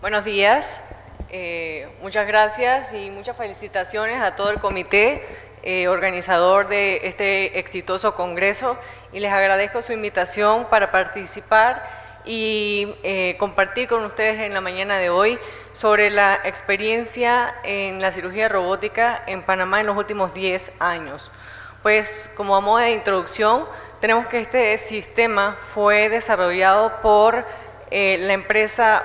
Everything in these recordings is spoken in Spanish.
Buenos días, muchas gracias y muchas felicitaciones a todo el comité organizador de este exitoso congreso, y les agradezco su invitación para participar y compartir con ustedes en la mañana de hoy sobre la experiencia en la cirugía robótica en Panamá en los últimos 10 años. Pues como a modo de introducción, tenemos que este sistema fue desarrollado por la empresa,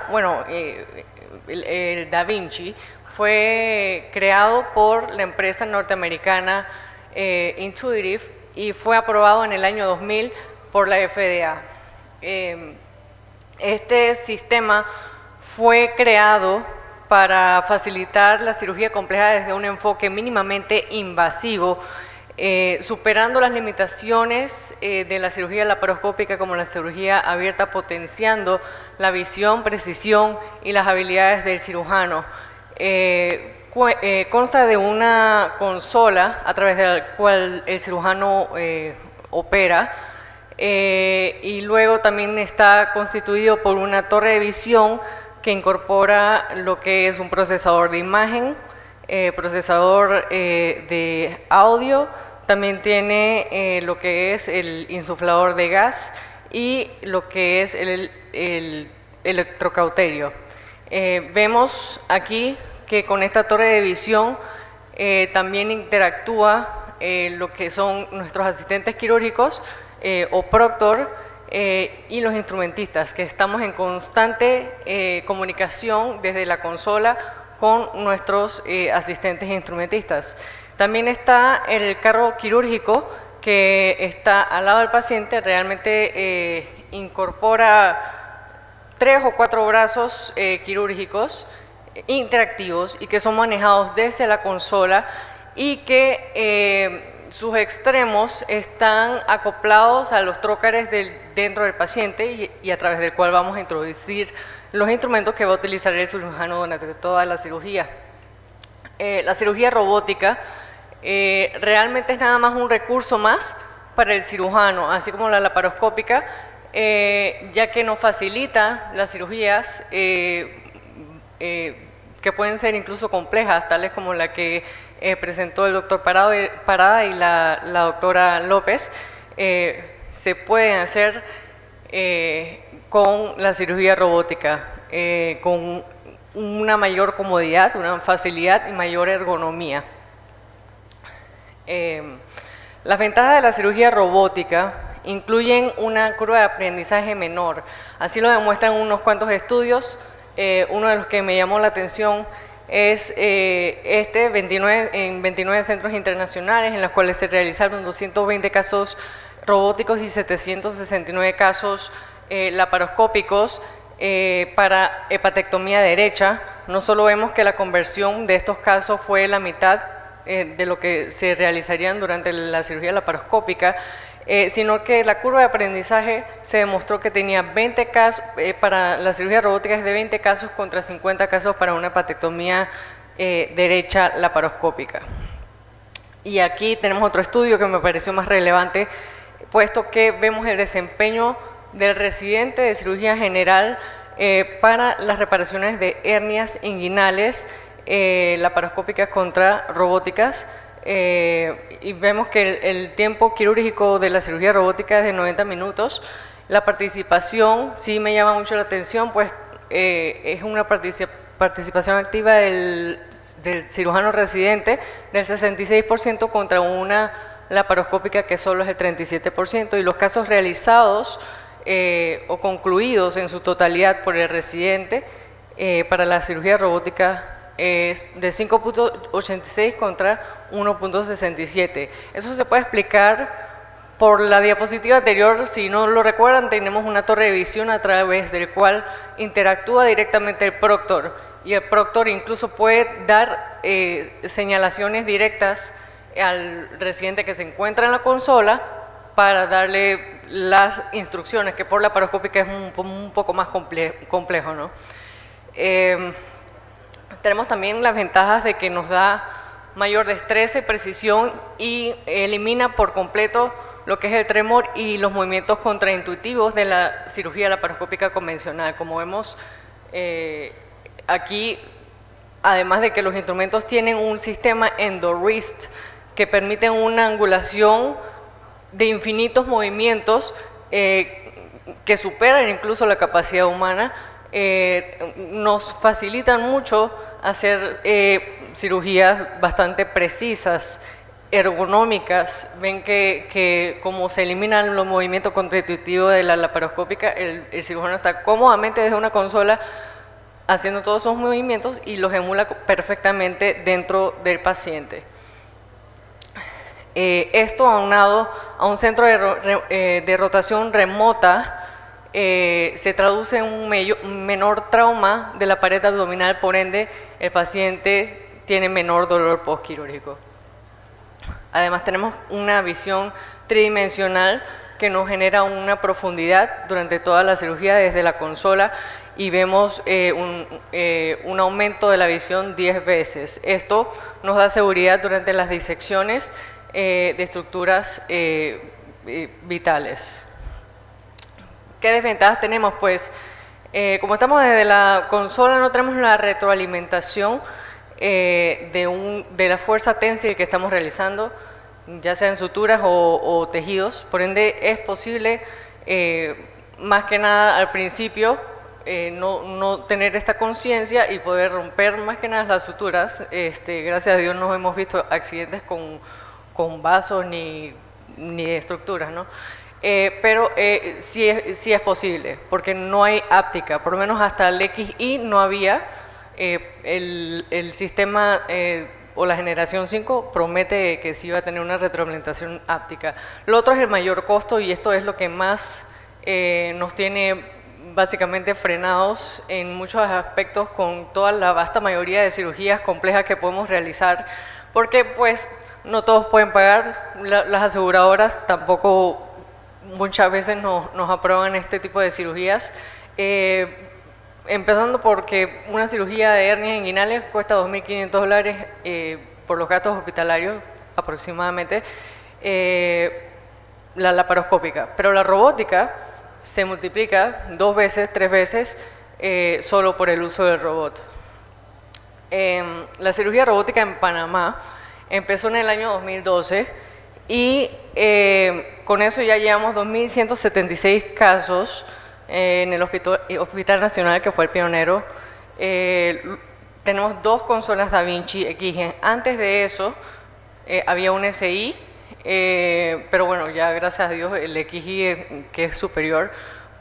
el Da Vinci, fue creado por la empresa norteamericana Intuitive y fue aprobado en el año 2000 por la FDA. Este sistema fue creado para facilitar la cirugía compleja desde un enfoque mínimamente invasivo, superando las limitaciones de la cirugía laparoscópica como la cirugía abierta, potenciando la visión, precisión y las habilidades del cirujano. Consta de una consola a través de la cual el cirujano opera, y luego también está constituido por una torre de visión que incorpora lo que es un procesador de imagen, procesador de audio, también tiene lo que es el insuflador de gas y lo que es el electrocauterio. Vemos aquí que con esta torre de visión también interactúa lo que son nuestros asistentes quirúrgicos o proctor y los instrumentistas, que estamos en constante comunicación desde la consola con nuestros asistentes e instrumentistas. También está el carro quirúrgico que está al lado del paciente, realmente incorpora 3 o 4 brazos quirúrgicos interactivos y que son manejados desde la consola, y que sus extremos están acoplados a los trócares dentro del paciente y a través del cual vamos a introducir los instrumentos que va a utilizar el cirujano durante toda la cirugía. La cirugía robótica realmente es nada más un recurso más para el cirujano, así como la laparoscópica, ya que nos facilita las cirugías que pueden ser incluso complejas, tales como la que presentó el doctor Parada y la doctora López. Se pueden hacer con la cirugía robótica, con una mayor comodidad, una facilidad y mayor ergonomía. Las ventajas de la cirugía robótica incluyen una curva de aprendizaje menor, así lo demuestran unos cuantos estudios. Uno de los que me llamó la atención es en 29 centros internacionales, en los cuales se realizaron 220 casos robóticos y 769 casos laparoscópicos para hepatectomía derecha. No solo vemos que la conversión de estos casos fue la mitad de lo que se realizarían durante la cirugía laparoscópica, sino que la curva de aprendizaje se demostró que tenía 20 casos, para la cirugía robótica es de 20 casos contra 50 casos para una hepatectomía derecha laparoscópica. Y aquí tenemos otro estudio que me pareció más relevante, puesto que vemos el desempeño del residente de cirugía general para las reparaciones de hernias inguinales laparoscópicas contra robóticas, y vemos que el tiempo quirúrgico de la cirugía robótica es de 90 minutos. La participación sí me llama mucho la atención, pues es una participación activa del cirujano residente del 66% contra una laparoscópica que solo es el 37%, y los casos realizados o concluidos en su totalidad por el residente para la cirugía robótica es de 5.86 contra 1.67. Eso se puede explicar por la diapositiva anterior. Si no lo recuerdan, tenemos una torre de visión a través del cual interactúa directamente el proctor, y el proctor incluso puede dar señalaciones directas al residente que se encuentra en la consola para darle las instrucciones, que por la laparoscópica es un poco más complejo, ¿no? Tenemos también las ventajas de que nos da mayor destreza y precisión y elimina por completo lo que es el tremor y los movimientos contraintuitivos de la cirugía laparoscópica convencional. Como vemos, aquí, además de que los instrumentos tienen un sistema EndoWrist que permiten una angulación de infinitos movimientos que superan incluso la capacidad humana, nos facilitan mucho hacer cirugías bastante precisas, ergonómicas. Ven que como se eliminan los movimientos constitutivos de la laparoscópica, el cirujano está cómodamente desde una consola haciendo todos esos movimientos y los emula perfectamente dentro del paciente. Esto aunado a un centro de rotación remota se traduce en un menor trauma de la pared abdominal, por ende el paciente tiene menor dolor postquirúrgico. Además tenemos una visión tridimensional que nos genera una profundidad durante toda la cirugía desde la consola y vemos un aumento de la visión 10 veces. Esto nos da seguridad durante las disecciones de estructuras vitales. ¿Qué desventajas tenemos? Pues como estamos desde la consola no tenemos la retroalimentación de la fuerza ténsil que estamos realizando, ya sean suturas o tejidos, por ende es posible más que nada al principio no tener esta conciencia y poder romper más que nada las suturas. Gracias a Dios no hemos visto accidentes con vasos ni estructuras, ¿no? Pero sí es posible, porque no hay áptica, por lo menos hasta el XI no había. El sistema o la generación 5 promete que sí va a tener una retroalimentación áptica. Lo otro es el mayor costo, y esto es lo que más nos tiene básicamente frenados en muchos aspectos con toda la vasta mayoría de cirugías complejas que podemos realizar, porque pues no todos pueden pagar, las aseguradoras tampoco muchas veces nos aprueban este tipo de cirugías, empezando porque una cirugía de hernias inguinales cuesta $2.500 por los gastos hospitalarios aproximadamente, la laparoscópica, pero la robótica se multiplica 2 veces, 3 veces solo por el uso del robot. La cirugía robótica en Panamá empezó en el año 2012 y con eso ya llevamos 2.176 casos en el Hospital Nacional, que fue el pionero. Tenemos 2 consolas Da Vinci XG. Antes de eso había un SI, pero bueno, ya gracias a Dios el XG, que es superior,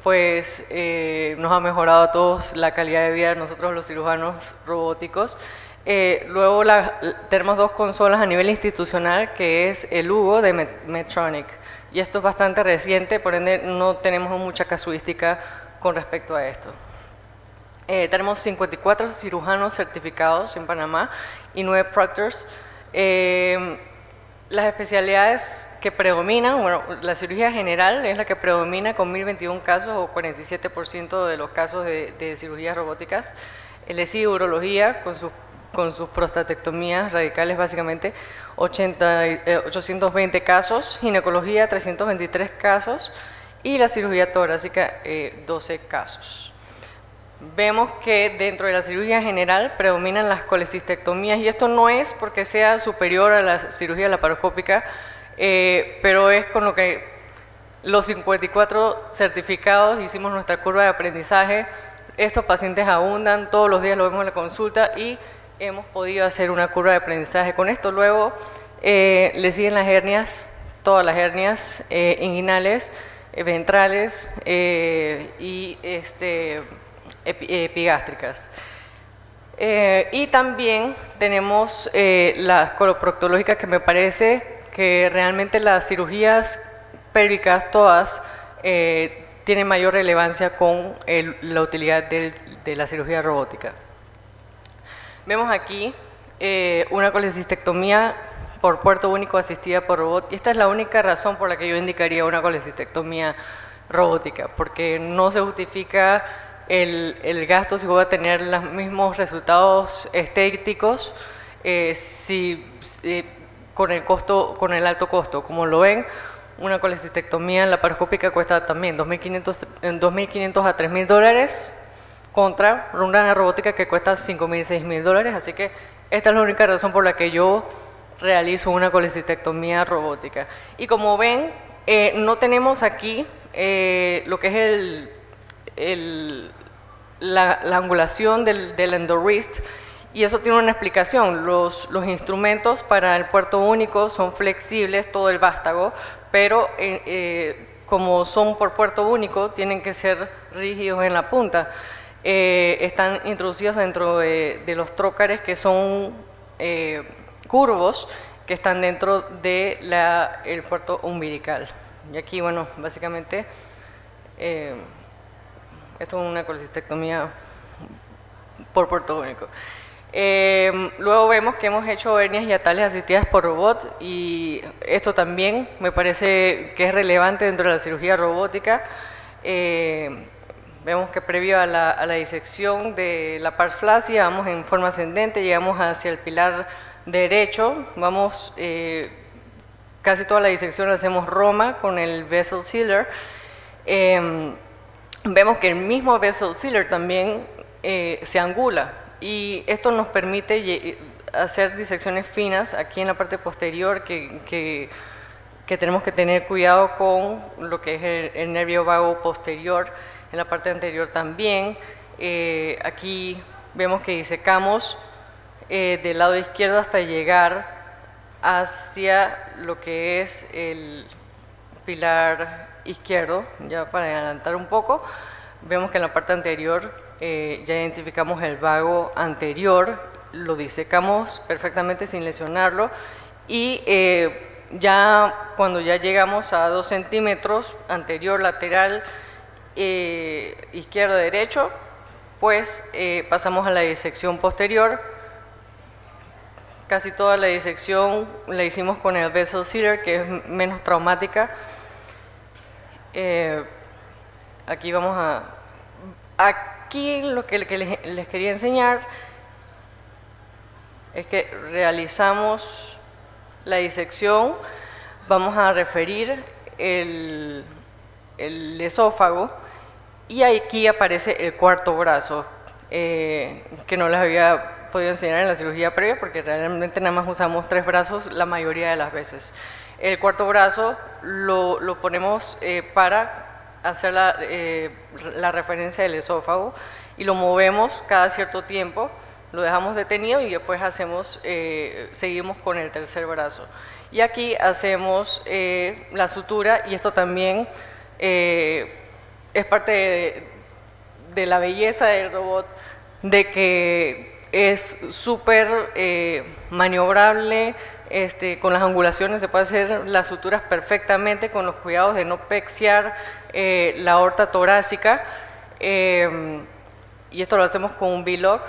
pues nos ha mejorado a todos la calidad de vida de nosotros los cirujanos robóticos. Luego tenemos 2 consolas a nivel institucional, que es el Hugo de Medtronic, y esto es bastante reciente, por ende no tenemos mucha casuística con respecto a esto. Tenemos 54 cirujanos certificados en Panamá y 9 proctors. Las especialidades que predominan, bueno, la cirugía general es la que predomina con 1.021 casos o 47% de los casos de cirugías robóticas. El SI urología con sus prostatectomías radicales básicamente, 820 casos, ginecología 323 casos y la cirugía torácica 12 casos. Vemos que dentro de la cirugía general predominan las colecistectomías, y esto no es porque sea superior a la cirugía laparoscópica, pero es con lo que los 54 certificados hicimos nuestra curva de aprendizaje. Estos pacientes abundan, todos los días lo vemos en la consulta y hemos podido hacer una curva de aprendizaje con esto. Luego le siguen las hernias, todas las hernias inguinales, ventrales y epigástricas. Y también tenemos las coloproctológicas, que me parece que realmente las cirugías pélvicas todas tienen mayor relevancia con la utilidad de la cirugía robótica. Vemos aquí una colecistectomía por puerto único asistida por robot, y esta es la única razón por la que yo indicaría una colecistectomía robótica, porque no se justifica el gasto si voy a tener los mismos resultados estéticos con el alto costo. Como lo ven, una colecistectomía laparoscópica cuesta también $2.500 a $3.000, contra una robótica que cuesta $5.000, $6.000, así que esta es la única razón por la que yo realizo una colecistectomía robótica. Y como ven, no tenemos aquí lo que es la angulación del endowrist, y eso tiene una explicación. Los instrumentos para el puerto único son flexibles, todo el vástago, pero como son por puerto único, tienen que ser rígidos en la punta. Están introducidos dentro de los trócares que son curvos, que están dentro de el puerto umbilical. Y aquí, bueno, básicamente, esto es una colecistectomía por puerto único. Luego vemos que hemos hecho hernias hiatales asistidas por robot, y esto también me parece que es relevante dentro de la cirugía robótica. Vemos que previo a la disección de la pars flácida vamos en forma ascendente, llegamos hacia el pilar derecho, vamos, casi toda la disección la hacemos Roma con el vessel sealer. Vemos que el mismo vessel sealer también se angula, y esto nos permite hacer disecciones finas aquí en la parte posterior, que tenemos que tener cuidado con lo que es el nervio vago posterior, en la parte anterior también. Aquí vemos que disecamos del lado izquierdo hasta llegar hacia lo que es el pilar izquierdo. Ya para adelantar un poco, vemos que en la parte anterior ya identificamos el vago anterior, lo disecamos perfectamente sin lesionarlo, y ya cuando ya llegamos a 2 centímetros anterior, lateral, izquierdo, derecho, pues pasamos a la disección posterior. Casi toda la disección la hicimos con el vessel sealer, que es menos traumática. Aquí vamos aquí lo que les quería enseñar es que realizamos la disección, vamos a referir el esófago, y aquí aparece el cuarto brazo, que no les había podido enseñar en la cirugía previa, porque realmente nada más usamos 3 brazos la mayoría de las veces. El cuarto brazo lo ponemos para hacer la referencia del esófago, y lo movemos cada cierto tiempo, lo dejamos detenido, y después seguimos con el tercer brazo. Y aquí hacemos la sutura, y esto también es parte de la belleza del robot, de que es súper maniobrable. Con las angulaciones se puede hacer las suturas perfectamente, con los cuidados de no pexiar la aorta torácica, y esto lo hacemos con un V-Lock.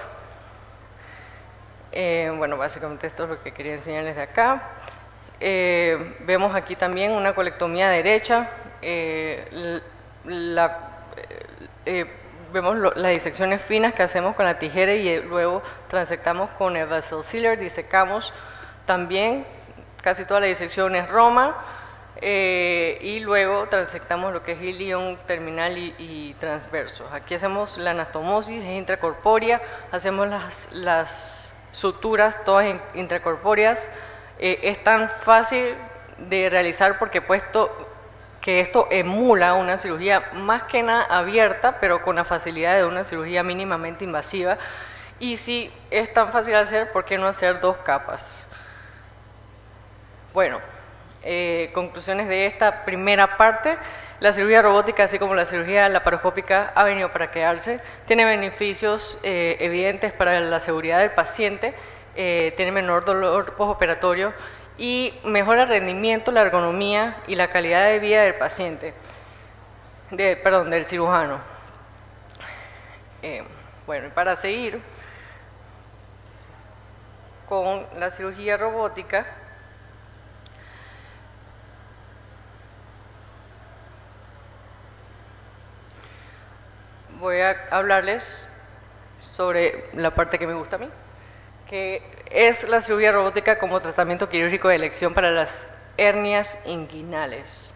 Bueno, básicamente esto es lo que quería enseñarles de acá. Vemos aquí también una colectomía derecha. Vemos las disecciones finas que hacemos con la tijera, y luego transectamos con el vessel sealer, disecamos también casi toda la disección es Roma, y luego transectamos lo que es ilion terminal y transverso. Aquí hacemos la anastomosis, es intracorpórea, hacemos las suturas todas intracorpóreas. Es tan fácil de realizar porque puesto que esto emula una cirugía más que nada abierta, pero con la facilidad de una cirugía mínimamente invasiva. Y si es tan fácil de hacer, ¿por qué no hacer 2 capas? Bueno, conclusiones de esta primera parte. La cirugía robótica, así como la cirugía laparoscópica, ha venido para quedarse. Tiene beneficios evidentes para la seguridad del paciente, tiene menor dolor postoperatorio y mejora el rendimiento, la ergonomía y la calidad de vida del paciente, del cirujano. Bueno, y para seguir con la cirugía robótica, voy a hablarles sobre la parte que me gusta a mí, que es la cirugía robótica como tratamiento quirúrgico de elección para las hernias inguinales.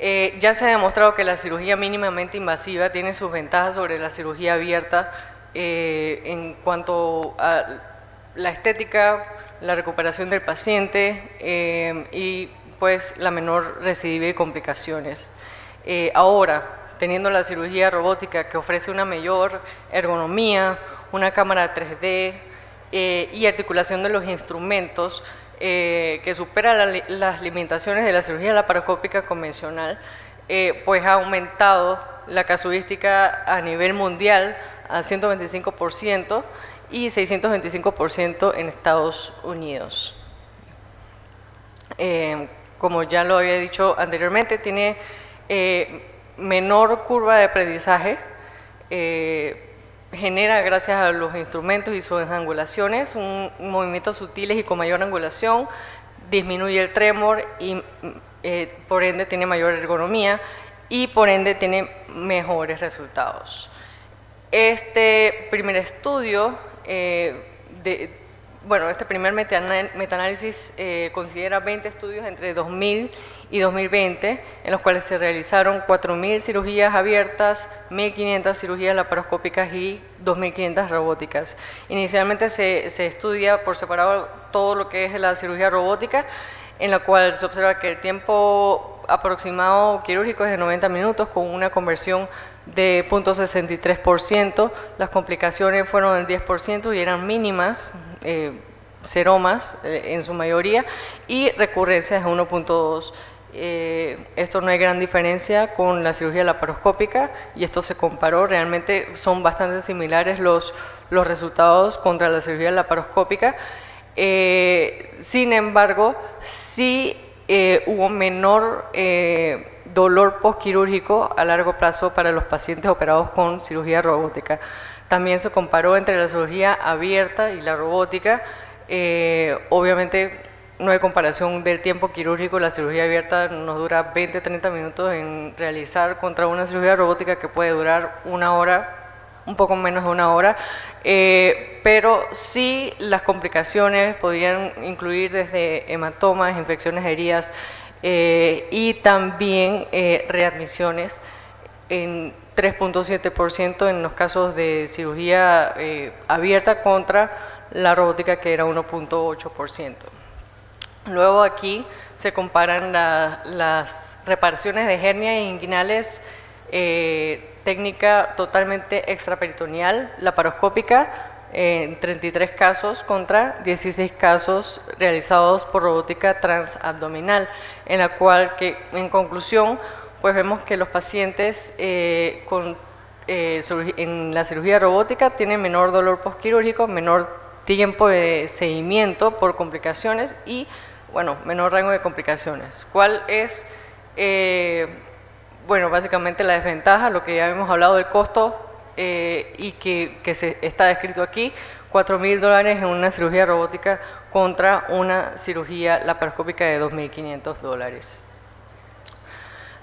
Ya se ha demostrado que la cirugía mínimamente invasiva tiene sus ventajas sobre la cirugía abierta en cuanto a la estética, la recuperación del paciente y pues la menor recidiva y complicaciones. Ahora, teniendo la cirugía robótica que ofrece una mayor ergonomía, una cámara 3D y articulación de los instrumentos, que supera las limitaciones de la cirugía laparoscópica convencional, pues ha aumentado la casuística a nivel mundial a 125% y 625% en Estados Unidos. Como ya lo había dicho anteriormente, tiene menor curva de aprendizaje, genera, gracias a los instrumentos y sus angulaciones, movimientos sutiles y con mayor angulación, disminuye el tremor y por ende tiene mayor ergonomía y por ende tiene mejores resultados. Este primer estudio, este primer metaanálisis considera 20 estudios entre 2000 y 2020, en los cuales se realizaron 4.000 cirugías abiertas, 1.500 cirugías laparoscópicas y 2.500 robóticas. Inicialmente se estudia por separado todo lo que es la cirugía robótica, en la cual se observa que el tiempo aproximado quirúrgico es de 90 minutos con una conversión de 0.63%, las complicaciones fueron del 10% y eran mínimas, seromas en su mayoría, y recurrencias de 1.2%. Esto no hay gran diferencia con la cirugía laparoscópica y esto se comparó, realmente son bastante similares los resultados contra la cirugía laparoscópica. Sin embargo, sí hubo menor dolor postquirúrgico a largo plazo para los pacientes operados con cirugía robótica. También se comparó entre la cirugía abierta y la robótica. Obviamente no hay comparación del tiempo quirúrgico, la cirugía abierta nos dura 20-30 minutos en realizar contra una cirugía robótica que puede durar una hora, un poco menos de una hora, pero sí las complicaciones podían incluir desde hematomas, infecciones de heridas y también readmisiones en 3.7% en los casos de cirugía abierta contra la robótica, que era 1.8%. Luego aquí se comparan las reparaciones de hernias inguinales, técnica totalmente extraperitoneal, laparoscópica, en 33 casos contra 16 casos realizados por robótica transabdominal, en la cual, en conclusión, pues vemos que los pacientes en la cirugía robótica tienen menor dolor postquirúrgico, menor tiempo de seguimiento por complicaciones y, bueno, menor rango de complicaciones. ¿Cuál es, básicamente la desventaja? Lo que ya hemos hablado del costo y que se está descrito aquí, $4.000 en una cirugía robótica contra una cirugía laparoscópica de $2.500.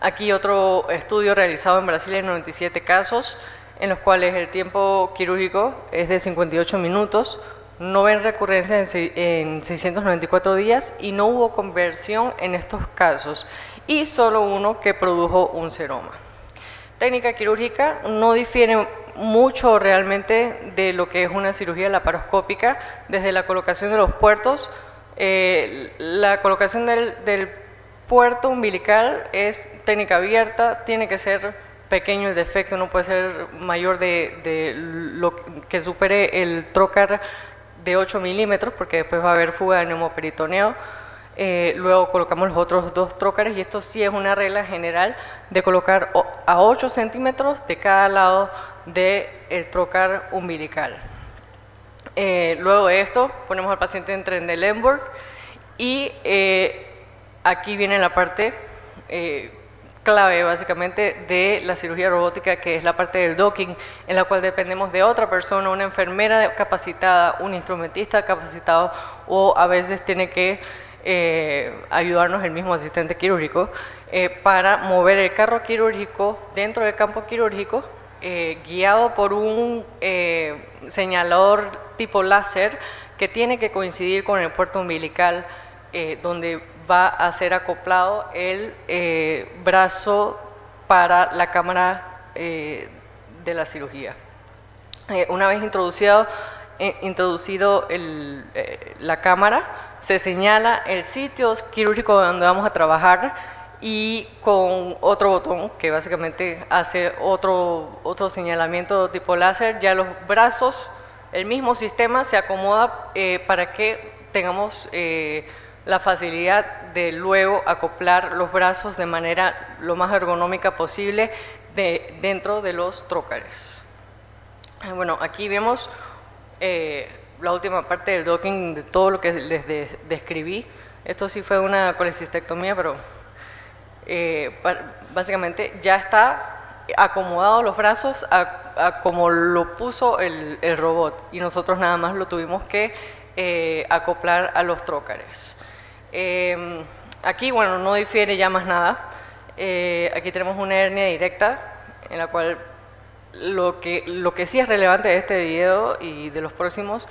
Aquí otro estudio realizado en Brasil en 97 casos, en los cuales el tiempo quirúrgico es de 58 minutos, no ven recurrencias en 694 días y no hubo conversión en estos casos, y solo uno que produjo un seroma. Técnica quirúrgica no difiere mucho realmente de lo que es una cirugía laparoscópica, desde la colocación de los puertos. La colocación del puerto umbilical es técnica abierta, tiene que ser pequeño el defecto, no puede ser mayor de lo que supere el trocar de 8 milímetros, porque después va a haber fuga de neumoperitoneo. Luego colocamos los otros dos trócares, y esto sí es una regla general de colocar a 8 centímetros de cada lado del trócar umbilical. Luego de esto ponemos al paciente en Trendelenburg y aquí viene la parte clave básicamente de la cirugía robótica, que es la parte del docking, en la cual dependemos de otra persona, una enfermera capacitada, un instrumentista capacitado, o a veces tiene que ayudarnos el mismo asistente quirúrgico para mover el carro quirúrgico dentro del campo quirúrgico, guiado por un señalador tipo láser que tiene que coincidir con el puerto umbilical, donde va a ser acoplado el brazo para la cámara de la cirugía. Una vez introducido la cámara, se señala el sitio quirúrgico donde vamos a trabajar y con otro botón que básicamente hace otro señalamiento tipo láser, ya los brazos, el mismo sistema se acomoda para que tengamos la facilidad de luego acoplar los brazos de manera lo más ergonómica posible dentro de los trócares. Bueno, aquí vemos la última parte del docking de todo lo que les describí. Esto sí fue una colecistectomía, pero básicamente ya está acomodado los brazos a como lo puso el robot, y nosotros nada más lo tuvimos que acoplar a los trócares. Aquí, bueno, no difiere ya más nada. Aquí tenemos una hernia directa en la cual lo que sí es relevante de este video y de los próximos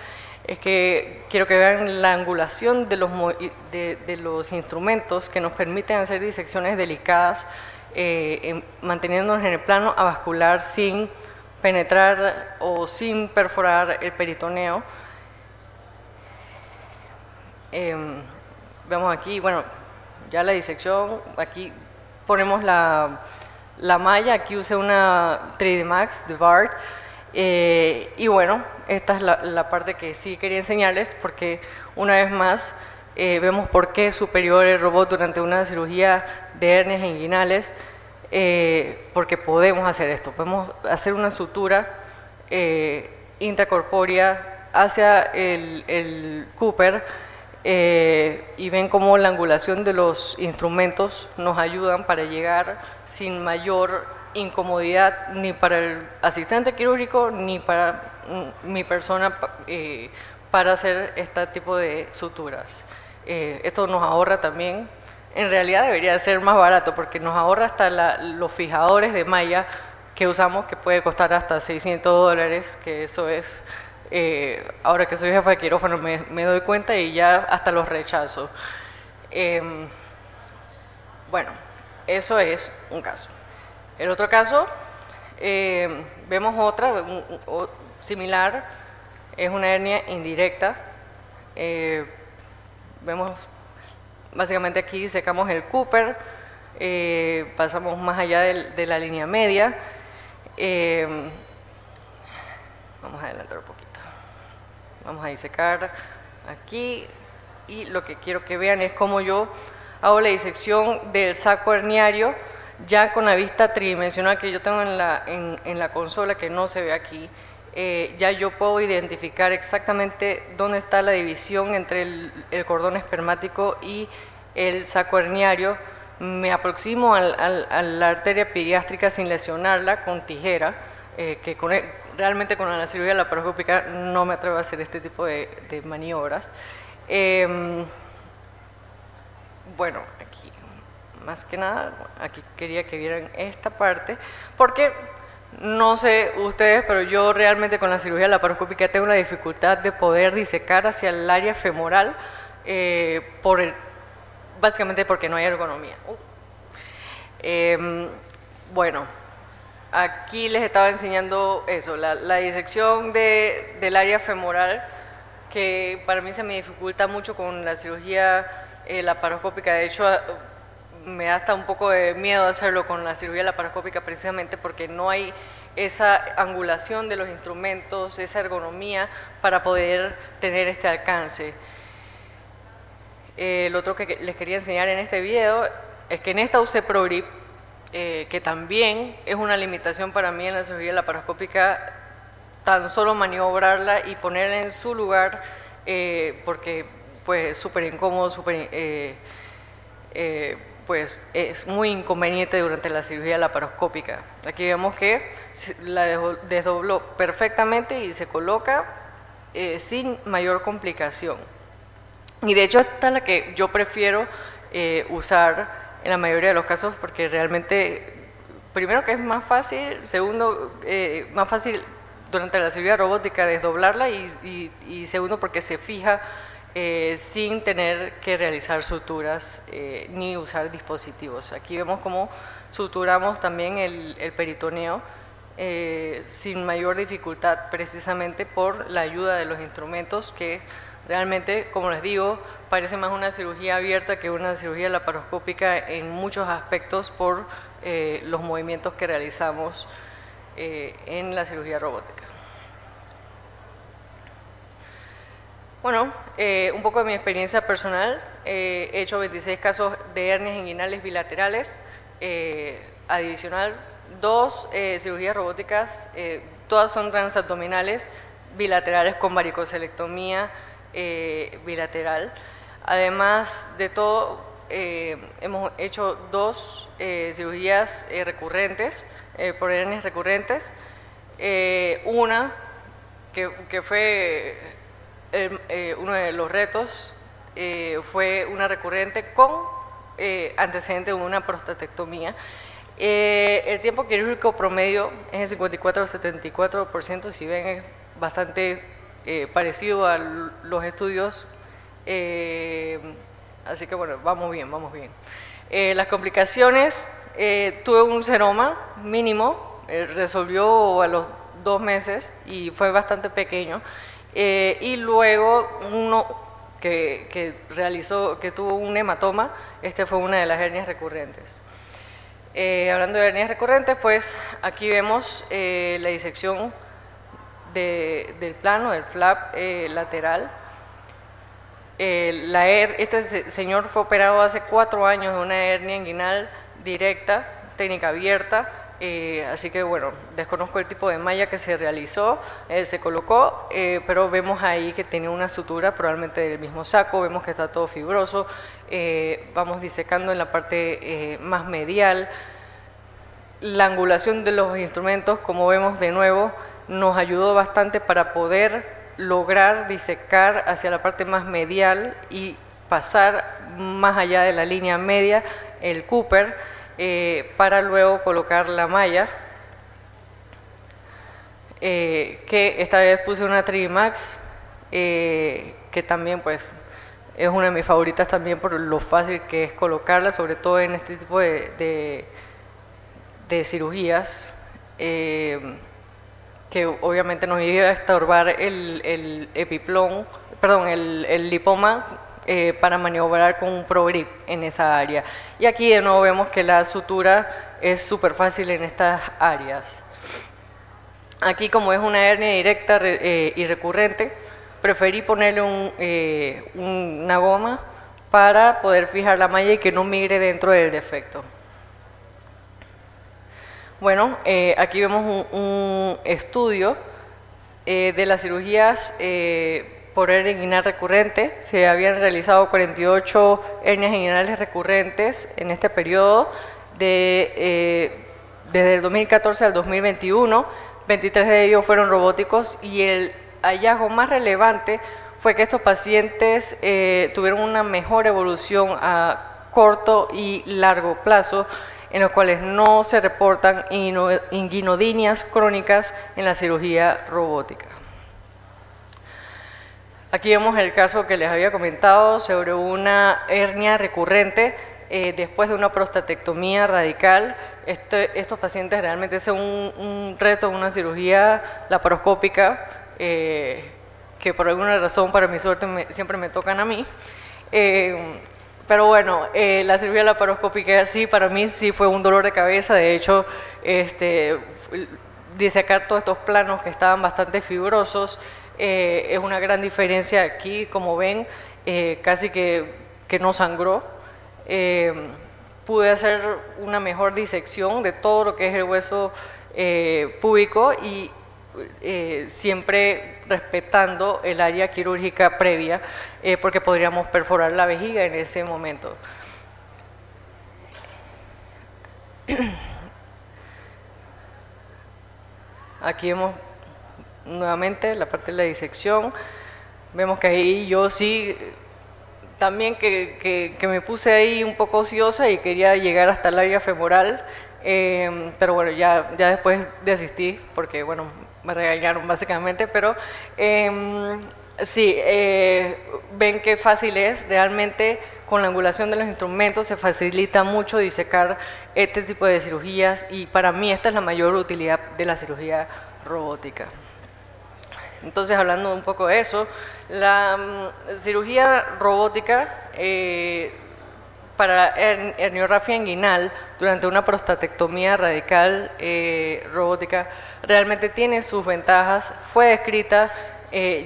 es que quiero que vean la angulación de los instrumentos que nos permiten hacer disecciones delicadas, manteniéndonos en el plano avascular sin penetrar o sin perforar el peritoneo. Vemos aquí, bueno, ya la disección, aquí ponemos la malla, aquí usé una 3D Max de BART, y bueno, esta es la parte que sí quería enseñarles, porque una vez más vemos por qué es superior el robot durante una cirugía de hernias inguinales, porque podemos hacer esto, podemos hacer una sutura intracorpórea hacia el Cooper, y ven cómo la angulación de los instrumentos nos ayudan para llegar sin mayor incomodidad ni para el asistente quirúrgico ni para mi persona para hacer este tipo de suturas. Esto nos ahorra también, en realidad debería ser más barato porque nos ahorra hasta los fijadores de malla que usamos, que puede costar hasta $600, que eso es... ahora que soy jefa de quirófano me doy cuenta y ya hasta los rechazo. Bueno, eso es un caso. El otro caso, vemos otra similar, es una hernia indirecta. Vemos básicamente aquí secamos el Cooper, pasamos más allá de la línea media. Vamos a adelantar un poquito. Vamos a disecar aquí, y lo que quiero que vean es cómo yo hago la disección del saco herniario ya con la vista tridimensional que yo tengo en la consola, que no se ve aquí. Ya yo puedo identificar exactamente dónde está la división entre el cordón espermático y el saco herniario. Me aproximo a la arteria epigástrica sin lesionarla con tijera, que realmente con la cirugía laparoscópica no me atrevo a hacer este tipo de maniobras. Bueno, aquí más que nada, aquí quería que vieran esta parte, porque no sé ustedes, pero yo realmente con la cirugía laparoscópica tengo la dificultad de poder disecar hacia el área femoral, básicamente porque no hay ergonomía. Bueno, aquí les estaba enseñando eso, la disección del área femoral, que para mí se me dificulta mucho con la cirugía laparoscópica. De hecho, me da hasta un poco de miedo hacerlo con la cirugía laparoscópica, precisamente porque no hay esa angulación de los instrumentos, esa ergonomía para poder tener este alcance. Lo otro que les quería enseñar en este video es que en esta usé ProGrip, que también es una limitación para mí en la cirugía laparoscópica, tan solo maniobrarla y ponerla en su lugar, porque pues súper incómodo, pues es muy inconveniente durante la cirugía laparoscópica. Aquí vemos que la desdobló perfectamente y se coloca sin mayor complicación. Y de hecho esta es la que yo prefiero usar en la mayoría de los casos, porque realmente, primero que es más fácil, segundo, más fácil durante la cirugía robótica desdoblarla, y segundo porque se fija sin tener que realizar suturas ni usar dispositivos. Aquí vemos cómo suturamos también el peritoneo sin mayor dificultad, precisamente por la ayuda de los instrumentos que realmente, como les digo, parece más una cirugía abierta que una cirugía laparoscópica en muchos aspectos por los movimientos que realizamos en la cirugía robótica. Bueno, un poco de mi experiencia personal. He hecho 26 casos de hernias inguinales bilaterales, adicional 2 cirugías robóticas, todas son transabdominales, bilaterales con varicocelectomía bilateral. Además de todo, hemos hecho 2 cirugías recurrentes, por hernias recurrentes, una que fue uno de los retos, fue una recurrente con antecedente de una prostatectomía. El tiempo quirúrgico promedio es el 54 o 74%, si ven es bastante parecido a los estudios, así que bueno, vamos bien, vamos bien. Las complicaciones, tuve un seroma mínimo, resolvió a los 2 meses y fue bastante pequeño, y luego uno que tuvo un hematoma, fue una de las hernias recurrentes. Hablando de hernias recurrentes, pues aquí vemos la disección del plano, del flap lateral. Este señor fue operado hace 4 años de una hernia inguinal directa, técnica abierta, así que bueno, desconozco el tipo de malla que se realizó, se colocó, pero vemos ahí que tiene una sutura probablemente del mismo saco, vemos que está todo fibroso, vamos disecando en la parte más medial. La angulación de los instrumentos, como vemos de nuevo, nos ayudó bastante para poder lograr disecar hacia la parte más medial y pasar más allá de la línea media el Cooper, para luego colocar la malla, que esta vez puse una Trimax, que también pues es una de mis favoritas también por lo fácil que es colocarla, sobre todo en este tipo de cirugías, que obviamente nos iba a estorbar el lipoma, para maniobrar con un ProGrip en esa área. Y aquí de nuevo vemos que la sutura es súper fácil en estas áreas. Aquí, como es una hernia directa y recurrente, preferí ponerle una goma para poder fijar la malla y que no migre dentro del defecto. Bueno, aquí vemos un estudio de las cirugías por hernia inguinal recurrente. Se habían realizado 48 hernias inguinales recurrentes en este periodo, desde el 2014 al 2021. 23 de ellos fueron robóticos y el hallazgo más relevante fue que estos pacientes tuvieron una mejor evolución a corto y largo plazo, en los cuales no se reportan inguinodinias crónicas en la cirugía robótica. Aquí vemos el caso que les había comentado sobre una hernia recurrente después de una prostatectomía radical. Estos pacientes realmente son un reto, una cirugía laparoscópica, que por alguna razón, para mi suerte, siempre me tocan a mí. Pero bueno, la cirugía laparoscópica sí, para mí sí fue un dolor de cabeza. De hecho, disecar todos estos planos que estaban bastante fibrosos, es una gran diferencia aquí, como ven, casi que no sangró. Pude hacer una mejor disección de todo lo que es el hueso púbico y siempre respetando el área quirúrgica previa, porque podríamos perforar la vejiga en ese momento. Aquí vemos nuevamente la parte de la disección. Vemos que ahí yo sí, también que me puse ahí un poco ociosa y quería llegar hasta el área femoral, pero bueno, ya después desistí porque bueno, me regañaron básicamente, pero Sí, ven qué fácil es. Realmente con la angulación de los instrumentos se facilita mucho disecar este tipo de cirugías y para mí esta es la mayor utilidad de la cirugía robótica. Entonces, hablando un poco de eso, la cirugía robótica para herniorrafia inguinal durante una prostatectomía radical robótica realmente tiene sus ventajas. Fue descrita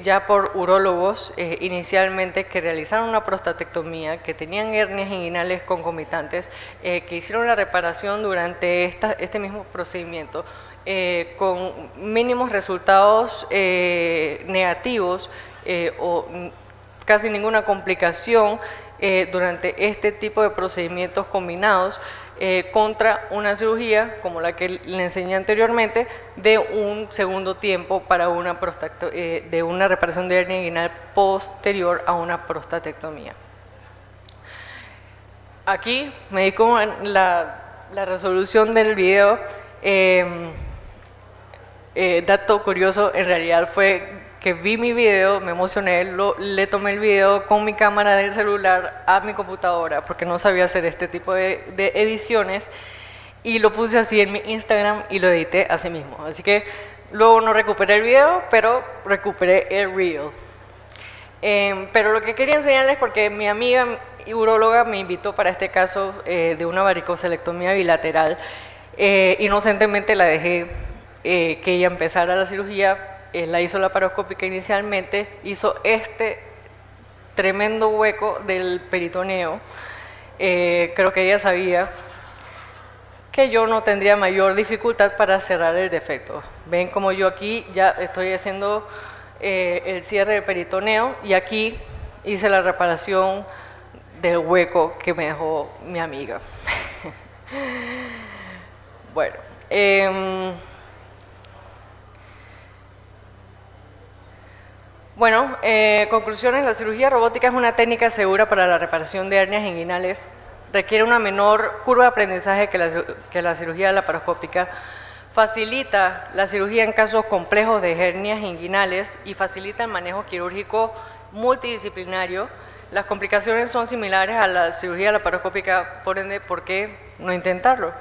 ya por urólogos inicialmente que realizaron una prostatectomía, que tenían hernias inguinales concomitantes, que hicieron la reparación durante este mismo procedimiento con mínimos resultados negativos o casi ninguna complicación durante este tipo de procedimientos combinados contra una cirugía como la que le enseñé anteriormente de un segundo tiempo para una de una reparación de hernia inguinal posterior a una prostatectomía. Aquí me di como la resolución del video. Dato curioso, en realidad fue que vi mi video, me emocioné, le tomé el video con mi cámara del celular a mi computadora porque no sabía hacer este tipo de ediciones y lo puse así en mi Instagram y lo edité así mismo. Así que luego no recuperé el video, pero recuperé el reel. Pero lo que quería enseñarles, porque mi amiga uróloga me invitó para este caso de una varicocelectomía bilateral, inocentemente la dejé que ella empezara la cirugía. La hizo laparoscópica inicialmente, hizo este tremendo hueco del peritoneo. Creo que ella sabía que yo no tendría mayor dificultad para cerrar el defecto. Ven como yo aquí ya estoy haciendo el cierre del peritoneo y aquí hice la reparación del hueco que me dejó mi amiga. Bueno, conclusiones. La cirugía robótica es una técnica segura para la reparación de hernias inguinales. Requiere una menor curva de aprendizaje que la cirugía laparoscópica. Facilita la cirugía en casos complejos de hernias inguinales y facilita el manejo quirúrgico multidisciplinario. Las complicaciones son similares a la cirugía laparoscópica, por ende, ¿por qué no intentarlo?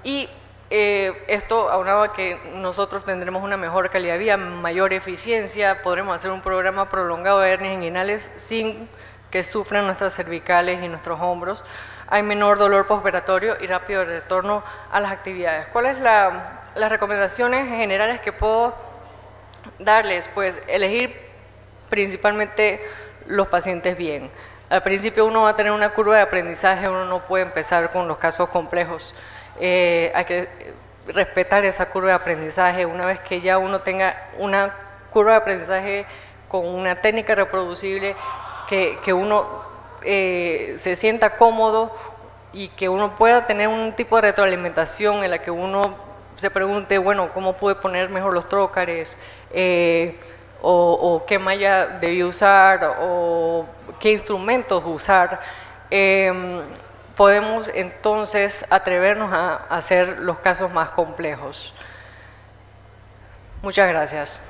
Y esto aunado a que nosotros tendremos una mejor calidad de vida, mayor eficiencia, podremos hacer un programa prolongado de hernias inguinales sin que sufran nuestras cervicales y nuestros hombros. Hay menor dolor postoperatorio y rápido retorno a las actividades. ¿Cuáles son las recomendaciones generales que puedo darles? Pues elegir principalmente los pacientes bien. Al principio uno va a tener una curva de aprendizaje, uno no puede empezar con los casos complejos. Hay que respetar esa curva de aprendizaje. Una vez que ya uno tenga una curva de aprendizaje con una técnica reproducible, que uno se sienta cómodo y que uno pueda tener un tipo de retroalimentación en la que uno se pregunte, bueno, ¿cómo pude poner mejor los trócares? O qué malla debí usar, o qué instrumentos usar. Podemos entonces atrevernos a hacer los casos más complejos. Muchas gracias.